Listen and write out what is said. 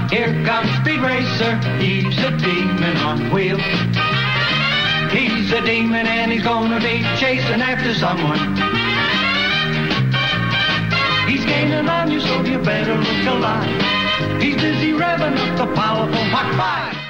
Here comes Speed Racer, he's a demon on wheels. He's a demon and he's gonna be chasing after someone. He's gaining on you, so you better look alive. He's busy revving up the powerful Mach 5.